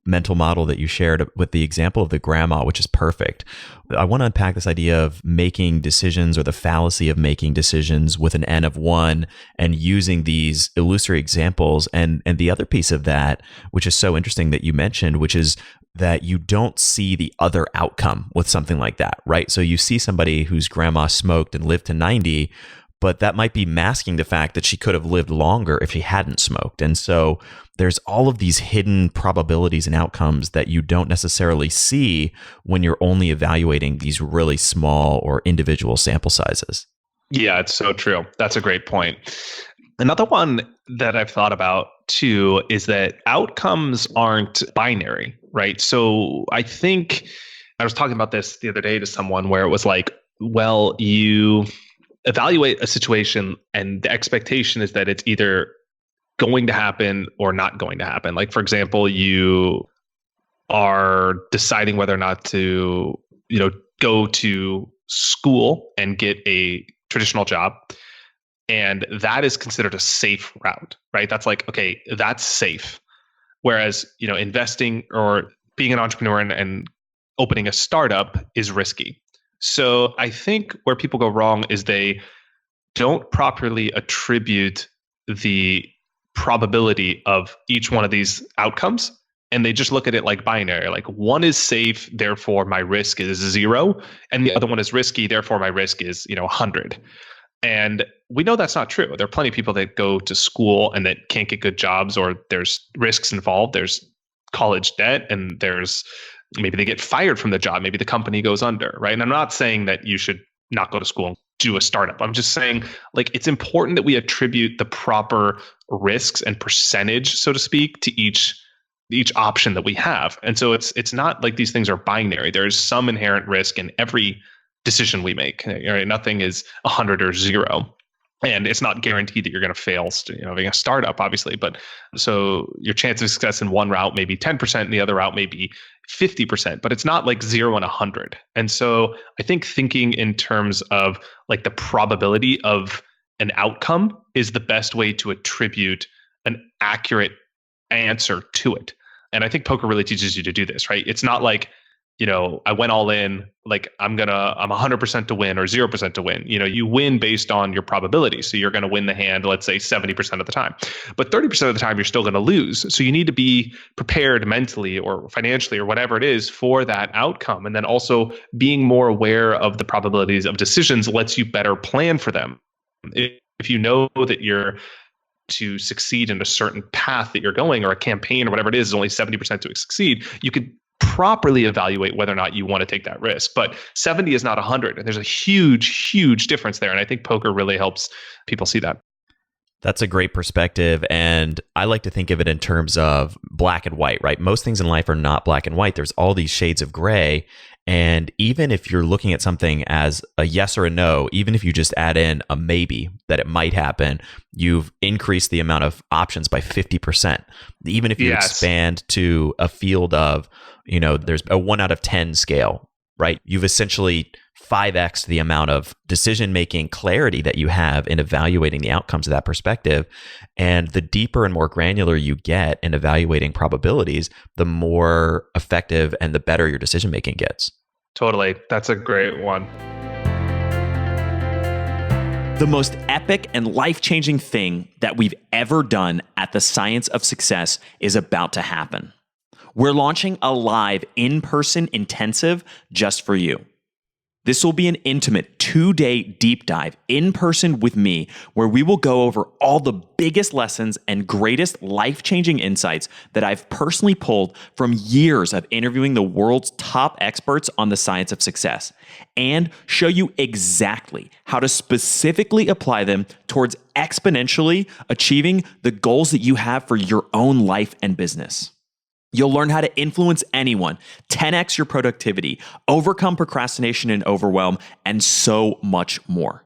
mental model that you shared with the example of the grandma, which is perfect. I want to unpack this idea of making decisions, or the fallacy of making decisions with an N of one, and using these illusory examples. And the other piece of that, which is so interesting that you mentioned, which is that you don't see the other outcome with something like that, right? So you see somebody whose grandma smoked and lived to 90, but that might be masking the fact that she could have lived longer if she hadn't smoked. And so there's all of these hidden probabilities and outcomes that you don't necessarily see when you're only evaluating these really small or individual sample sizes. Yeah, it's so true. That's a great point. Another one that I've thought about too is that outcomes aren't binary, right? So I think I was talking about this the other day to someone where it was like, well, you evaluate a situation and the expectation is that it's either going to happen or not going to happen. Like, for example, you are deciding whether or not to, go to school and get a traditional job. And that is considered a safe route, right? That's like, okay, that's safe. Whereas, investing or being an entrepreneur and opening a startup is risky. So I think where people go wrong is they don't properly attribute the probability of each one of these outcomes. And they just look at it like binary, like one is safe, therefore my risk is 0. And the other one is risky, therefore my risk is, 100. And we know that's not true. There are plenty of people that go to school and that can't get good jobs, or there's risks involved. There's college debt, and maybe they get fired from the job. Maybe the company goes under, right? And I'm not saying that you should not go to school and do a startup. I'm just saying, like, it's important that we attribute the proper risks and percentage, so to speak, to each option that we have. And so it's not like these things are binary. There's some inherent risk in every decision we make. Right? Nothing is 100 or 0. And it's not guaranteed that you're going to fail, being a startup, obviously. But so your chance of success in one route may be 10%, and the other route may be 50%, but it's not like 0 and 100. And so I think thinking in terms of like the probability of an outcome is the best way to attribute an accurate answer to it. And I think poker really teaches you to do this, right? It's not like, I went all in, like I'm 100% to win or 0% to win. You win based on your probability. So you're going to win the hand, let's say 70% of the time, but 30% of the time you're still going to lose. So you need to be prepared mentally or financially or whatever it is for that outcome. And then also being more aware of the probabilities of decisions lets you better plan for them. If you know that you're to succeed in a certain path that you're going, or a campaign or whatever it is only 70% to succeed, you could properly evaluate whether or not you want to take that risk. But 70 is not 100. And there's a huge, huge difference there. And I think poker really helps people see that. That's a great perspective. And I like to think of it in terms of black and white, right? Most things in life are not black and white. There's all these shades of gray. And even if you're looking at something as a yes or a no, even if you just add in a maybe that it might happen, you've increased the amount of options by 50%. Even if you expand to a field of, there's a 1 out of 10 scale, right? You've essentially 5x the amount of decision-making clarity that you have in evaluating the outcomes of that perspective. And the deeper and more granular you get in evaluating probabilities, the more effective and the better your decision-making gets. Totally. That's a great one. The most epic and life-changing thing that we've ever done at the Science of Success is about to happen. We're launching a live in-person intensive just for you. This will be an intimate 2-day deep dive in person with me, where we will go over all the biggest lessons and greatest life-changing insights that I've personally pulled from years of interviewing the world's top experts on the science of success, and show you exactly how to specifically apply them towards exponentially achieving the goals that you have for your own life and business. You'll learn how to influence anyone, 10x your productivity, overcome procrastination and overwhelm, and so much more.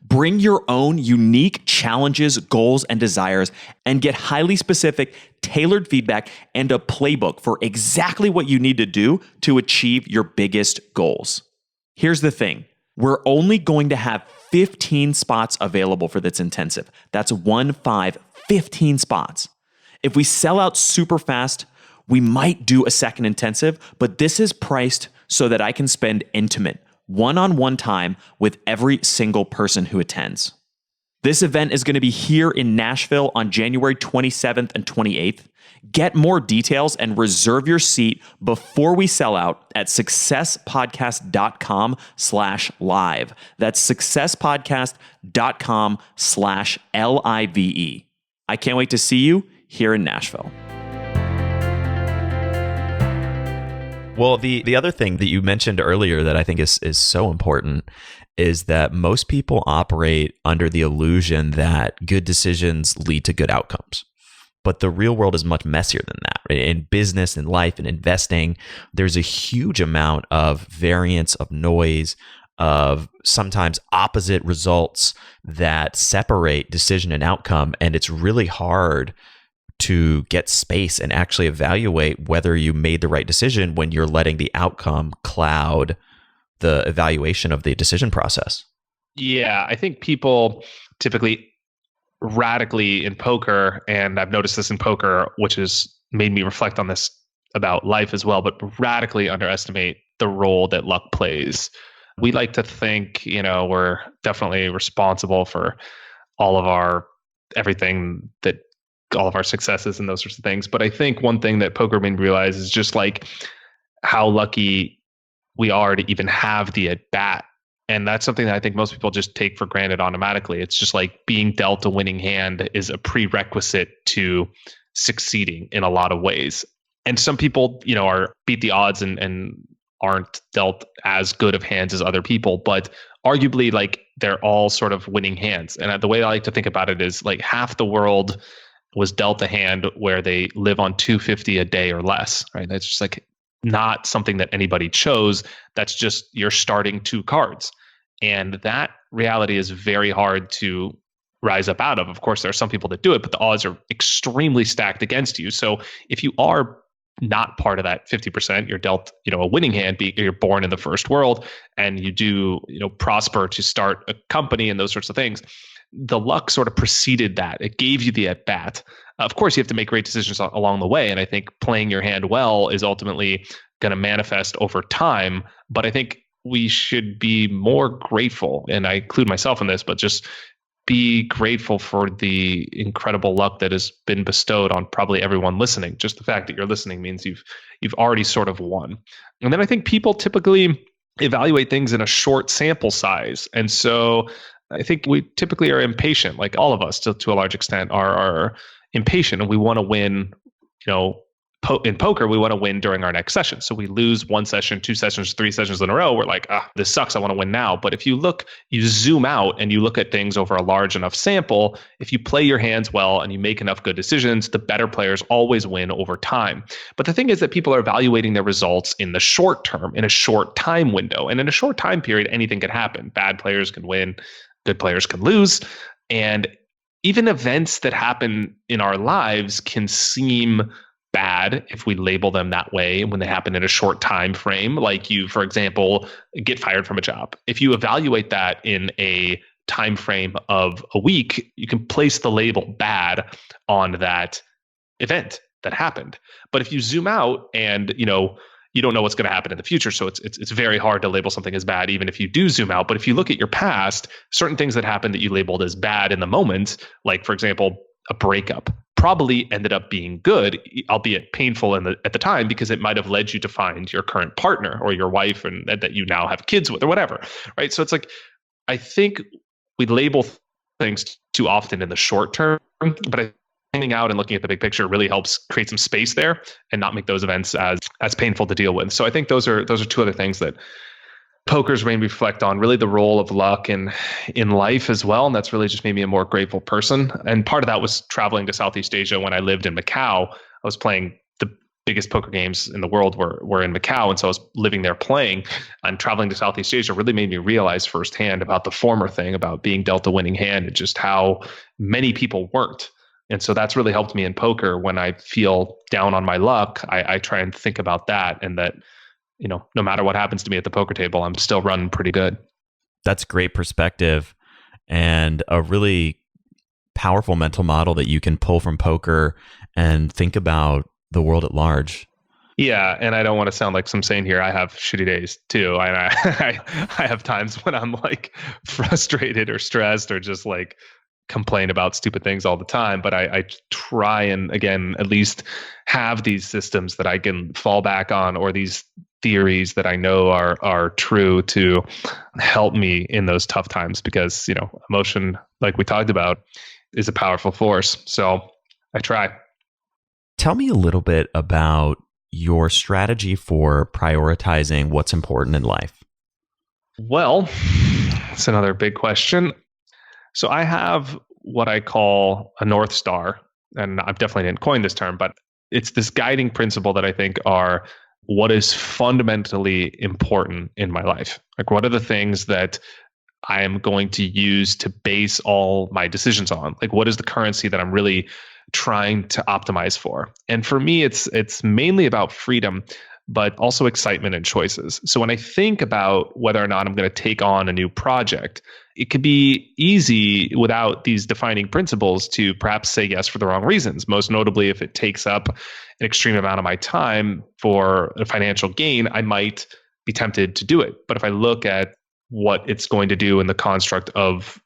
Bring your own unique challenges, goals, and desires, and get highly specific, tailored feedback and a playbook for exactly what you need to do to achieve your biggest goals. Here's the thing. We're only going to have 15 spots available for this intensive. That's 15 spots. If we sell out super fast, we might do a second intensive, but this is priced so that I can spend intimate, one-on-one time with every single person who attends. This event is going to be here in Nashville on January 27th and 28th. Get more details and reserve your seat before we sell out at successpodcast.com/live. That's successpodcast.com/LIVE. I can't wait to see you here in Nashville. Well, the other thing that you mentioned earlier that I think is so important is that most people operate under the illusion that good decisions lead to good outcomes. But the real world is much messier than that. In business, in life, in investing, there's a huge amount of variance, of noise, of sometimes opposite results that separate decision and outcome. And it's really hard to get space and actually evaluate whether you made the right decision when you're letting the outcome cloud the evaluation of the decision process. Yeah, I think people typically radically in poker, and I've noticed this in poker, which has made me reflect on this about life as well, but radically underestimate the role that luck plays. We like to think, we're definitely responsible for all of our everything, that all of our successes and those sorts of things. But I think one thing that poker made me realize is just like how lucky we are to even have the at bat. And that's something that I think most people just take for granted automatically. It's just like being dealt a winning hand is a prerequisite to succeeding in a lot of ways. And some people, are beat the odds and aren't dealt as good of hands as other people, but arguably like they're all sort of winning hands. And the way I like to think about it is like half the world was dealt a hand where they live on $250 a day or less, right? That's just like not something that anybody chose. That's just you're starting two cards. And that reality is very hard to rise up out of. Of course, there are some people that do it, but the odds are extremely stacked against you. So if you are not part of that 50%, you're dealt, a winning hand, you're born in the first world and you do, prosper to start a company and those sorts of things. The luck sort of preceded that. It gave you the at bat. Of course, you have to make great decisions along the way. And I think playing your hand well is ultimately going to manifest over time. But I think we should be more grateful. And I include myself in this, but just be grateful for the incredible luck that has been bestowed on probably everyone listening. Just the fact that you're listening means you've already sort of won. And then I think people typically evaluate things in a short sample size. And so I think we typically are impatient, like all of us to a large extent are impatient, and we want to win, in poker, we want to win during our next session. So we lose one session, two sessions, three sessions in a row. We're like, this sucks. I want to win now. But if you zoom out and you look at things over a large enough sample, if you play your hands well and you make enough good decisions, the better players always win over time. But the thing is that people are evaluating their results in the short term, in a short time window. And in a short time period, anything can happen. Bad players can win, good players can lose. And even events that happen in our lives can seem bad if we label them that way when they happen in a short time frame. Like you, for example, get fired from a job. If you evaluate that in a time frame of a week, you can place the label bad on that event that happened. But if you zoom out and you don't know what's going to happen in the future, so it's very hard to label something as bad even if you do zoom out. But if you look at your past, certain things that happened that you labeled as bad in the moment, like for example, a breakup, probably ended up being good, albeit painful at the time, because it might have led you to find your current partner or your wife and that you now have kids with or whatever, right? So it's like, I think we label things too often in the short term, but hanging out and looking at the big picture really helps create some space there and not make those events as painful to deal with. So I think those are two other things that poker's made me reflect on, really the role of luck in life as well. And that's really just made me a more grateful person. And part of that was traveling to Southeast Asia when I lived in Macau. I was playing the biggest poker games in the world were in Macau. And so I was living there playing, and traveling to Southeast Asia really made me realize firsthand about the former thing, about being dealt a winning hand, and just how many people weren't. And so that's really helped me in poker. When I feel down on my luck, I try and think about that, and that, no matter what happens to me at the poker table, I'm still running pretty good. That's great perspective, and a really powerful mental model that you can pull from poker and think about the world at large. Yeah, and I don't want to sound like some saying here. I have shitty days too. I have times when I'm like frustrated or stressed or just like complain about stupid things all the time. But I try and, again, at least have these systems that I can fall back on, or these theories that I know are true, to help me in those tough times, because emotion, like we talked about, is a powerful force. So I try. Tell me a little bit about your strategy for prioritizing what's important in life. Well, that's another big question. So I have what I call a North Star, and I definitely didn't coin this term, but it's this guiding principle that I think are what is fundamentally important in my life. Like, what are the things that I am going to use to base all my decisions on? Like, what is the currency that I'm really trying to optimize for? And for me, it's mainly about freedom, but also excitement and choices. So when I think about whether or not I'm going to take on a new project, it could be easy without these defining principles to perhaps say yes for the wrong reasons. Most notably, if it takes up an extreme amount of my time for a financial gain, I might be tempted to do it. But if I look at what it's going to do in the construct of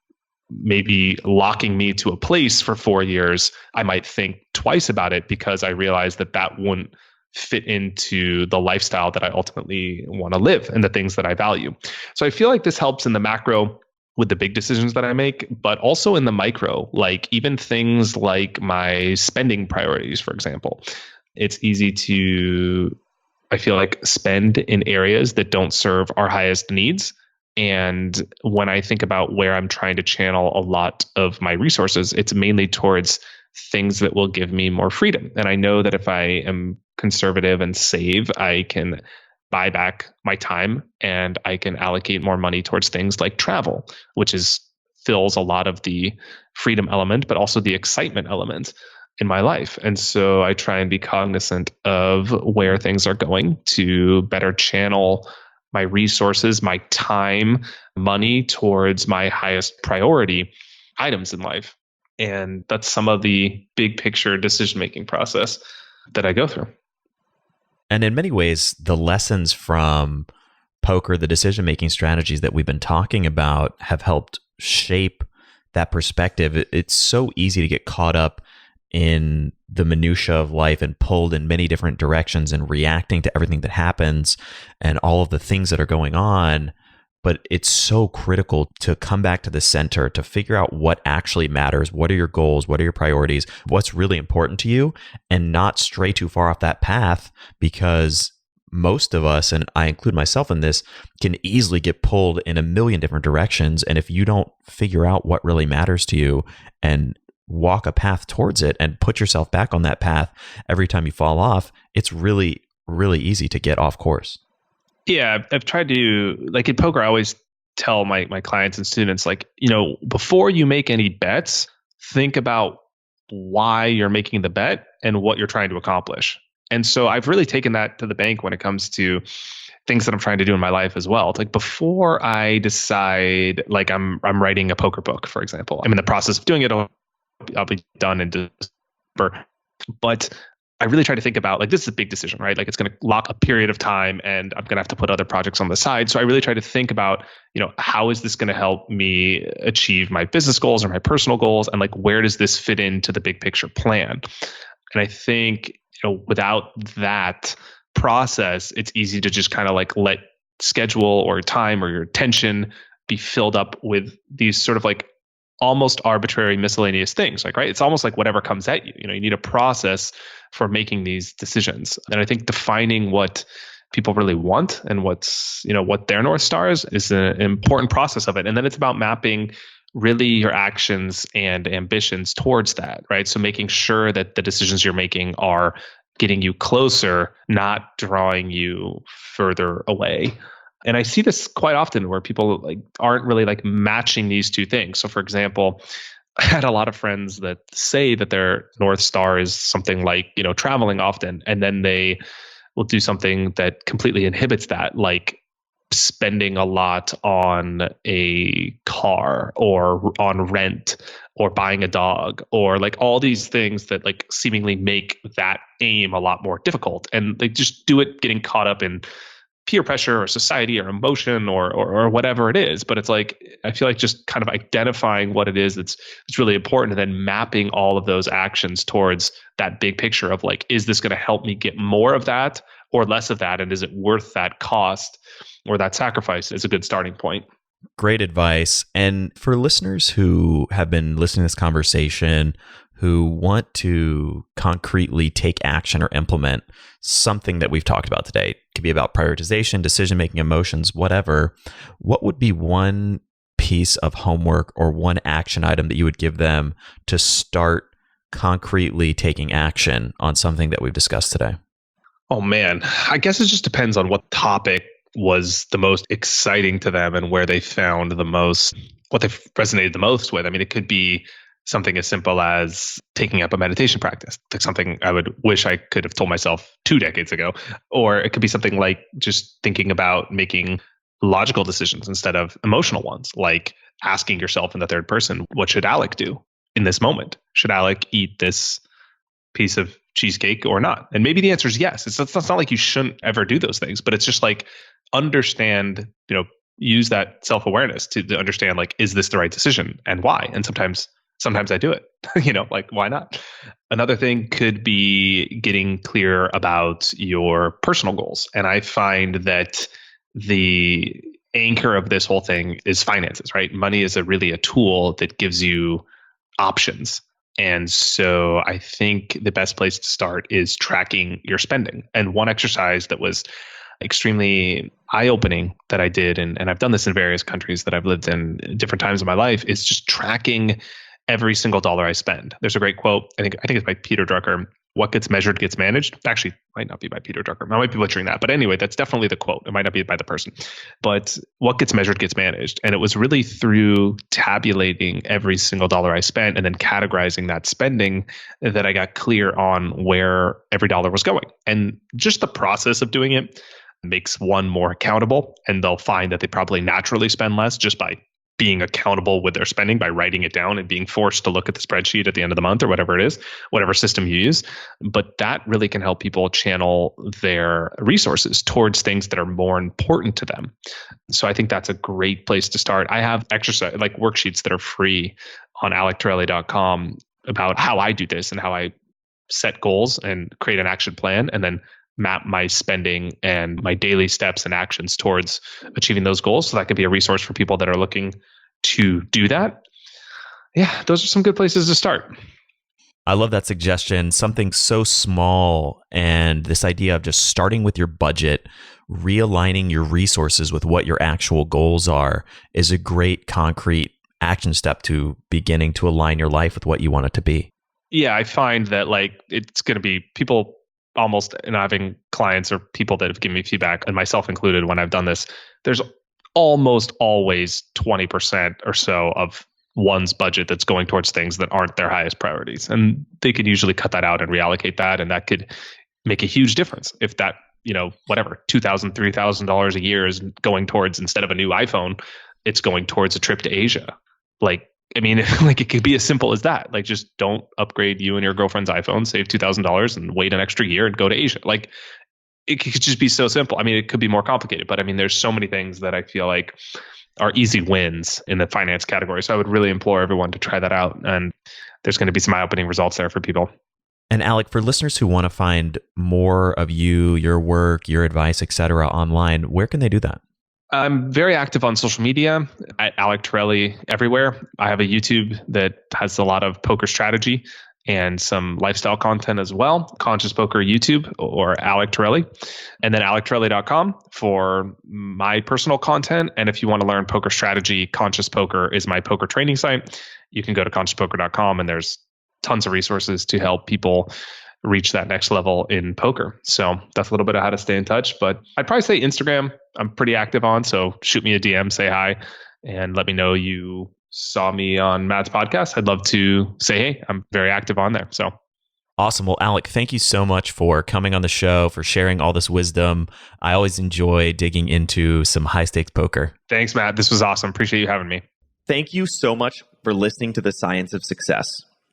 maybe locking me to a place for 4 years, I might think twice about it, because I realize that that wouldn't fit into the lifestyle that I ultimately want to live and the things that I value. So I feel like this helps in the macro with the big decisions that I make, but also in the micro, like even things like my spending priorities, for example. It's easy to, I feel like, spend in areas that don't serve our highest needs. And when I think about where I'm trying to channel a lot of my resources, it's mainly towards things that will give me more freedom. And I know that if I am conservative and save, I can buy back my time, and I can allocate more money towards things like travel, which fills a lot of the freedom element, but also the excitement element in my life. And so I try and be cognizant of where things are going to better channel my resources, my time, money towards my highest priority items in life. And that's some of the big picture decision-making process that I go through. And in many ways, the lessons from poker, the decision-making strategies that we've been talking about, have helped shape that perspective. It's so easy to get caught up in the minutia of life and pulled in many different directions and reacting to everything that happens and all of the things that are going on. But it's so critical to come back to the center, to figure out what actually matters. What are your goals? What are your priorities? What's really important to you? And not stray too far off that path, because most of us, and I include myself in this, can easily get pulled in a million different directions. And if you don't figure out what really matters to you and walk a path towards it and put yourself back on that path every time you fall off, it's really, really easy to get off course. Yeah, I've tried to, like in poker, I always tell my clients and students, like, before you make any bets, think about why you're making the bet and what you're trying to accomplish. And so I've really taken that to the bank when it comes to things that I'm trying to do in my life as well. It's like, before I decide, like I'm writing a poker book, for example, I'm in the process of doing it. I'll be done in December. But I really try to think about, like, this is a big decision, right? Like, it's going to lock a period of time, and I'm going to have to put other projects on the side. So I really try to think about, how is this going to help me achieve my business goals or my personal goals? And like, where does this fit into the big picture plan? And I think, without that process, it's easy to just kind of like let schedule or time or your attention be filled up with these sort of like almost arbitrary miscellaneous things, like, right? It's almost like whatever comes at you. You need a process for making these decisions. And I think defining what people really want and what's, what their North Star is an important process of it. And then it's about mapping really your actions and ambitions towards that, right? So making sure that the decisions you're making are getting you closer, not drawing you further away. And I see this quite often where people like aren't really like matching these two things. So for example, I had a lot of friends that say that their North Star is something like, traveling often, and then they will do something that completely inhibits that, like spending a lot on a car or on rent or buying a dog or like all these things that like seemingly make that aim a lot more difficult. And they just do it getting caught up in peer pressure or society or emotion or whatever it is. But it's like, I feel like just kind of identifying what it is that's really important, and then mapping all of those actions towards that big picture of like, is this going to help me get more of that or less of that? And is it worth that cost or that sacrifice? Is a good starting point. Great advice. And for listeners who have been listening to this conversation, who want to concretely take action or implement something that we've talked about today, it could be about prioritization, decision-making, emotions, whatever, what would be one piece of homework or one action item that you would give them to start concretely taking action on something that we've discussed today? Oh man, I guess it just depends on what topic was the most exciting to them and where they found the most, what they resonated the most with. I mean, it could be something as simple as taking up a meditation practice. That's something I would wish I could have told myself 2 decades ago. Or it could be something like just thinking about making logical decisions instead of emotional ones, like asking yourself in the third person, what should Alec do in this moment? Should Alec eat this piece of cheesecake or not? And maybe the answer is yes. It's not like you shouldn't ever do those things, but it's just like understand, use that self-awareness to understand, like, is this the right decision and why? And sometimes I do it, like, why not? Another thing could be getting clear about your personal goals. And I find that the anchor of this whole thing is finances, right? Money is really a tool that gives you options. And so I think the best place to start is tracking your spending. And one exercise that was extremely eye-opening that I did, and I've done this in various countries that I've lived in different times of my life, is just tracking every single dollar I spend. There's a great quote, I think it's by Peter Drucker, what gets measured gets managed. Actually, might not be by Peter Drucker. I might be butchering that. But anyway, that's definitely the quote. It might not be by the person. But what gets measured gets managed. And it was really through tabulating every single dollar I spent and then categorizing that spending that I got clear on where every dollar was going. And just the process of doing it makes one more accountable. And they'll find that they probably naturally spend less just by being accountable with their spending, by writing it down and being forced to look at the spreadsheet at the end of the month or whatever it is, whatever system you use. But that really can help people channel their resources towards things that are more important to them. So I think that's a great place to start. I have exercise, like worksheets that are free on alectorelli.com about how I do this and how I set goals and create an action plan and then map my spending and my daily steps and actions towards achieving those goals. So that could be a resource for people that are looking to do that. Yeah, those are some good places to start. I love that suggestion. Something so small, and this idea of just starting with your budget, realigning your resources with what your actual goals are, is a great concrete action step to beginning to align your life with what you want it to be. Yeah, I find that like it's going to be people almost, and having clients or people that have given me feedback, and myself included when I've done this, there's almost always 20% or so of one's budget that's going towards things that aren't their highest priorities. And they could usually cut that out and reallocate that. And that could make a huge difference. If that, whatever, $2,000, $3,000 a year is going towards, instead of a new iPhone, it's going towards a trip to Asia. Like it could be as simple as that. Like, just don't upgrade you and your girlfriend's iPhone, save $2,000 and wait an extra year and go to Asia. Like, it could just be so simple. I mean, it could be more complicated, but I mean, there's so many things that I feel like are easy wins in the finance category. So I would really implore everyone to try that out. And there's going to be some eye-opening results there for people. And Alec, for listeners who want to find more of you, your work, your advice, etc., online, where can they do that? I'm very active on social media at Alec Torelli everywhere. I have a YouTube that has a lot of poker strategy and some lifestyle content as well. Conscious Poker YouTube or Alec Torelli. And then alectorelli.com for my personal content. And if you want to learn poker strategy, Conscious Poker is my poker training site. You can go to consciouspoker.com and there's tons of resources to help people reach that next level in poker. So that's a little bit of how to stay in touch. But I'd probably say Instagram, I'm pretty active on. So shoot me a DM, say hi, and let me know you saw me on Matt's podcast. I'd love to say, hey, I'm very active on there. So awesome. Well, Alec, thank you so much for coming on the show, for sharing all this wisdom. I always enjoy digging into some high stakes poker. Thanks, Matt. This was awesome. Appreciate you having me. Thank you so much for listening to The Science of Success.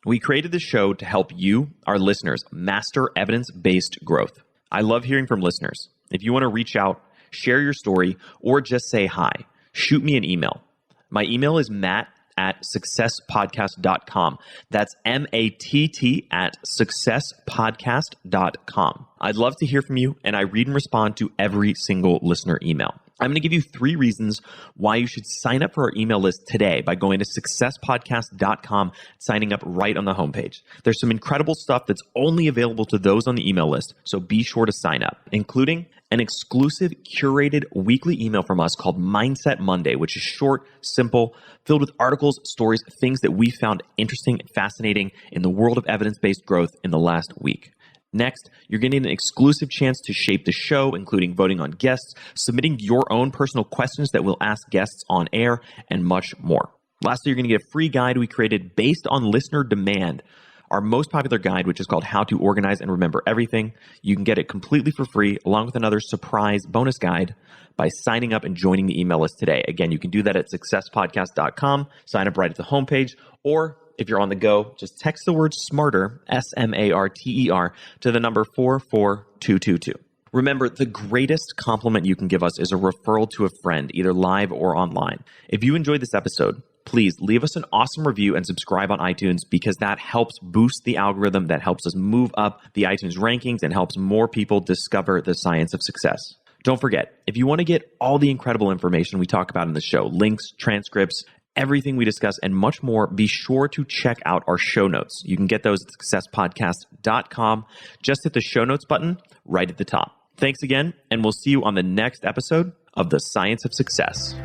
We created the show to help you, our listeners, master evidence-based growth. I love hearing from listeners. If you want to reach out, share your story, or just say hi, shoot me an email. My email is matt@successpodcast.com. That's matt@successpodcast.com. I'd love to hear from you, and I read and respond to every single listener email. I'm going to give you 3 reasons why you should sign up for our email list today by going to successpodcast.com, signing up right on the homepage. There's some incredible stuff that's only available to those on the email list, so be sure to sign up, including an exclusive curated weekly email from us called Mindset Monday, which is short, simple, filled with articles, stories, things that we found interesting and fascinating in the world of evidence-based growth in the last week. Next, you're getting an exclusive chance to shape the show, including voting on guests, submitting your own personal questions that we'll ask guests on air, and much more. Lastly, you're going to get a free guide we created based on listener demand, our most popular guide, which is called How to Organize and Remember Everything. You can get it completely for free, along with another surprise bonus guide by signing up and joining the email list today. Again, you can do that at successpodcast.com, sign up right at the homepage, or if you're on the go, just text the word SMARTER, SMARTER, to the number 44222. Remember, the greatest compliment you can give us is a referral to a friend, either live or online. If you enjoyed this episode, please leave us an awesome review and subscribe on iTunes, because that helps boost the algorithm, that helps us move up the iTunes rankings and helps more people discover the science of success. Don't forget, if you want to get all the incredible information we talk about in the show, links, transcripts, everything we discuss, and much more, be sure to check out our show notes. You can get those at successpodcast.com. Just hit the show notes button right at the top. Thanks again, and we'll see you on the next episode of The Science of Success.